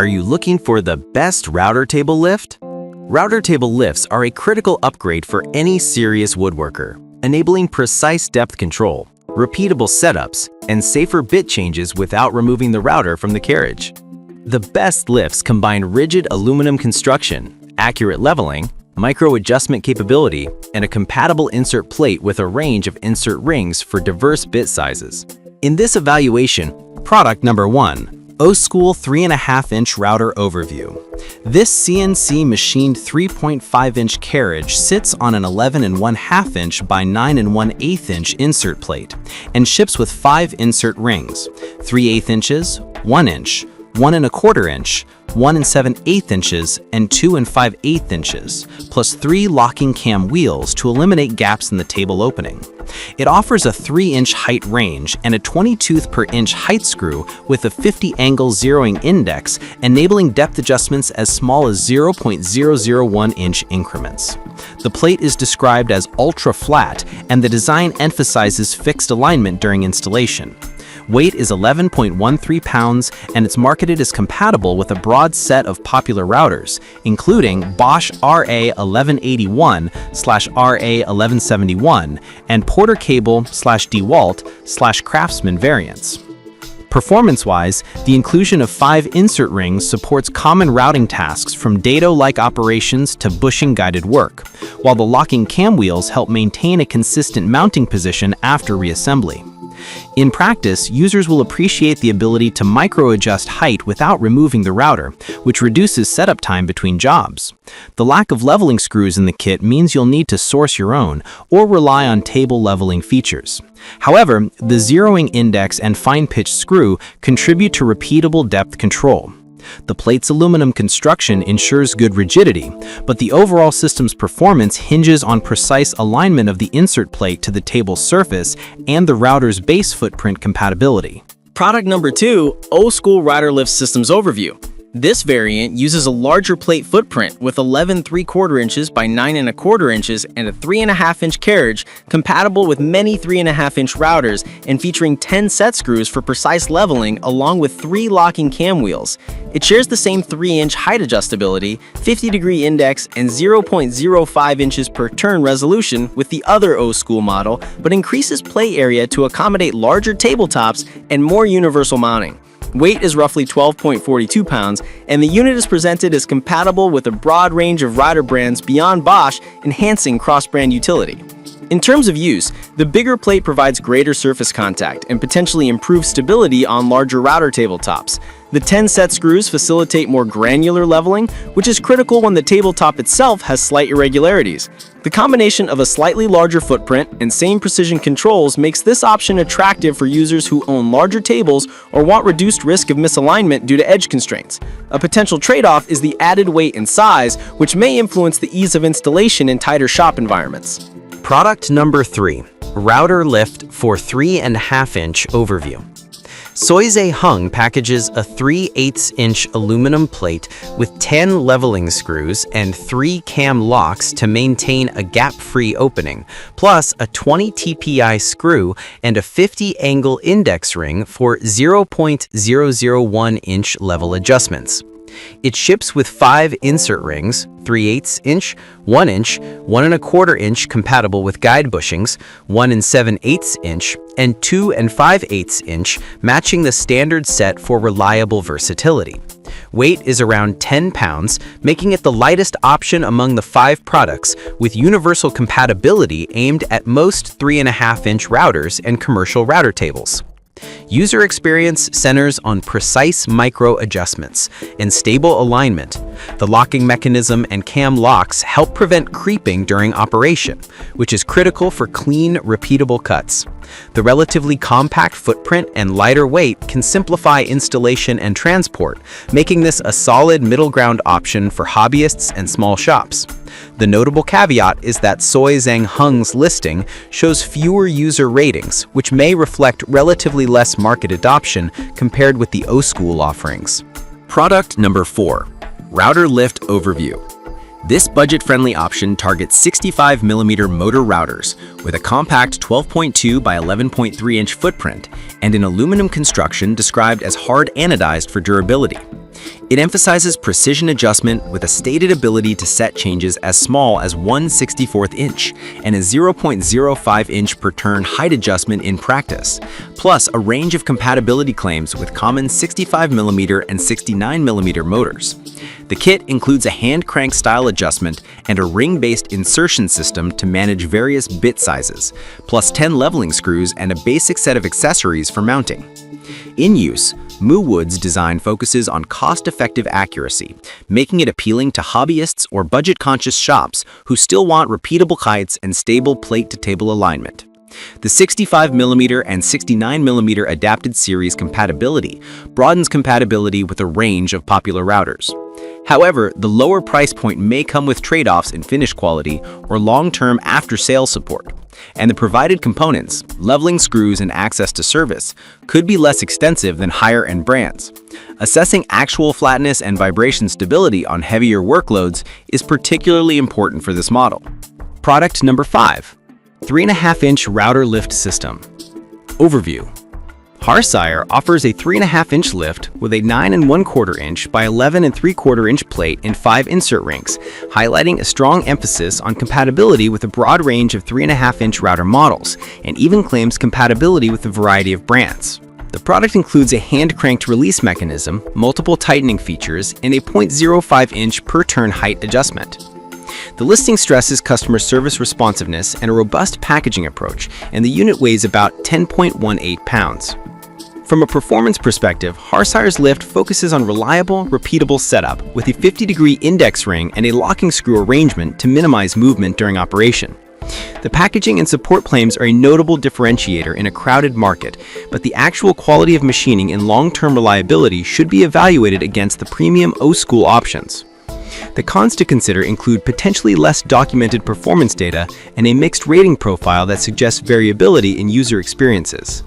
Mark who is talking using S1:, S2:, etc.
S1: Are you looking for the best router table lift? Router table lifts are a critical upgrade for any serious woodworker, enabling precise depth control, repeatable setups, and safer bit changes without removing the router from the carriage. The best lifts combine rigid aluminum construction, accurate leveling, micro-adjustment capability, and a compatible insert plate with a range of insert rings for diverse bit sizes. In this evaluation, product number 1, O-School 3.5-inch router overview. This CNC machined 3.5-inch carriage sits on an 11.5-inch by 9.1/8-inch insert plate and ships with 5 insert rings, 3/8 inches, 1 inch, 1.25 inch, 1 7/8 inches, and 2 5/8 inches, plus 3 locking cam wheels to eliminate gaps in the table opening. It offers a 3-inch height range and a 20-tooth per inch height screw with a 50-angle zeroing index, enabling depth adjustments as small as 0.001-inch increments. The plate is described as ultra-flat, and the design emphasizes fixed alignment during installation. Weight is 11.13 pounds, and it's marketed as compatible with a broad set of popular routers, including Bosch RA1181/RA1171 and Porter Cable/DeWalt/Craftsman variants. Performance-wise, the inclusion of 5 insert rings supports common routing tasks from dado-like operations to bushing-guided work, while the locking cam wheels help maintain a consistent mounting position after reassembly. In practice, users will appreciate the ability to micro-adjust height without removing the router, which reduces setup time between jobs. The lack of leveling screws in the kit means you'll need to source your own or rely on table leveling features. However, the zeroing index and fine-pitch screw contribute to repeatable depth control. The plate's aluminum construction ensures good rigidity, but the overall system's performance hinges on precise alignment of the insert plate to the table's surface and the router's base footprint compatibility.
S2: Product number 2, O-School Router Lift Systems Overview. This variant uses a larger plate footprint with 11.75 inches by 9.25 inches and a 3.5-inch carriage compatible with many 3.5-inch routers and featuring 10 set screws for precise leveling along with 3 locking cam wheels. It shares the same 3-inch height adjustability, 50-degree index, and 0.05 inches per turn resolution with the other O-School model, but increases plate area to accommodate larger tabletops and more universal mounting. Weight is roughly 12.42 pounds, and the unit is presented as compatible with a broad range of router brands beyond Bosch, enhancing cross-brand utility. In terms of use, the bigger plate provides greater surface contact and potentially improves stability on larger router tabletops. The 10 set screws facilitate more granular leveling, which is critical when the tabletop itself has slight irregularities. The combination of a slightly larger footprint and same precision controls makes this option attractive for users who own larger tables or want reduced risk of misalignment due to edge constraints. A potential trade-off is the added weight and size, which may influence the ease of installation in tighter shop environments.
S1: Product number 3, Router Lift for 3.5-inch Overview. Soize Hung packages a 3/8-inch aluminum plate with 10 leveling screws and 3 cam locks to maintain a gap-free opening, plus a 20 TPI screw and a 50-angle index ring for 0.001-inch level adjustments. It ships with 5 insert rings, 3/8 inch, 1 inch, 1.25 inch compatible with guide bushings, 1 7/8 inch, and 2 5/8 inch, matching the standard set for reliable versatility. Weight is around 10 pounds, making it the lightest option among the 5 products, with universal compatibility aimed at most 3.5-inch routers and commercial router tables. User experience centers on precise micro adjustments and stable alignment. The locking mechanism and cam locks help prevent creeping during operation, which is critical for clean, repeatable cuts. The relatively compact footprint and lighter weight can simplify installation and transport, making this a solid middle ground option for hobbyists and small shops. The notable caveat is that Soize Hung's listing shows fewer user ratings, which may reflect relatively less market adoption compared with the O-School offerings.
S3: Product number 4, Router Lift Overview. This budget-friendly option targets 65mm motor routers with a compact 12.2 by 11.3 inch footprint and an aluminum construction described as hard anodized for durability. It emphasizes precision adjustment with a stated ability to set changes as small as 1/64 inch and a 0.05 inch per turn height adjustment in practice, plus a range of compatibility claims with common 65mm and 69mm motors. The kit includes a hand crank style adjustment and a ring-based insertion system to manage various bit sizes, plus 10 leveling screws and a basic set of accessories for mounting. In use, Moowood's design focuses on cost-effective accuracy, making it appealing to hobbyists or budget-conscious shops who still want repeatable heights and stable plate-to-table alignment. The 65mm and 69mm adapted series compatibility broadens compatibility with a range of popular routers. However, the lower price point may come with trade-offs in finish quality or long-term after-sales support, and the provided components, leveling screws and access to service, could be less extensive than higher-end brands. Assessing actual flatness and vibration stability on heavier workloads is particularly important for this model. Product number 5. 3.5-inch router lift system. Overview. Harsire offers a 3.5-inch lift with a 9 1/4 inch by 11 3/4 inch plate and 5 insert rings, highlighting a strong emphasis on compatibility with a broad range of 3.5-inch router models, and even claims compatibility with a variety of brands. The product includes a hand-cranked release mechanism, multiple tightening features, and a 0.05 inch per turn height adjustment. The listing stresses customer service responsiveness and a robust packaging approach, and the unit weighs about 10.18 pounds. From a performance perspective, Harsire's lift focuses on reliable, repeatable setup with a 50-degree index ring and a locking screw arrangement to minimize movement during operation. The packaging and support claims are a notable differentiator in a crowded market, but the actual quality of machining and long-term reliability should be evaluated against the premium old-school options. The cons to consider include potentially less documented performance data and a mixed rating profile that suggests variability in user experiences.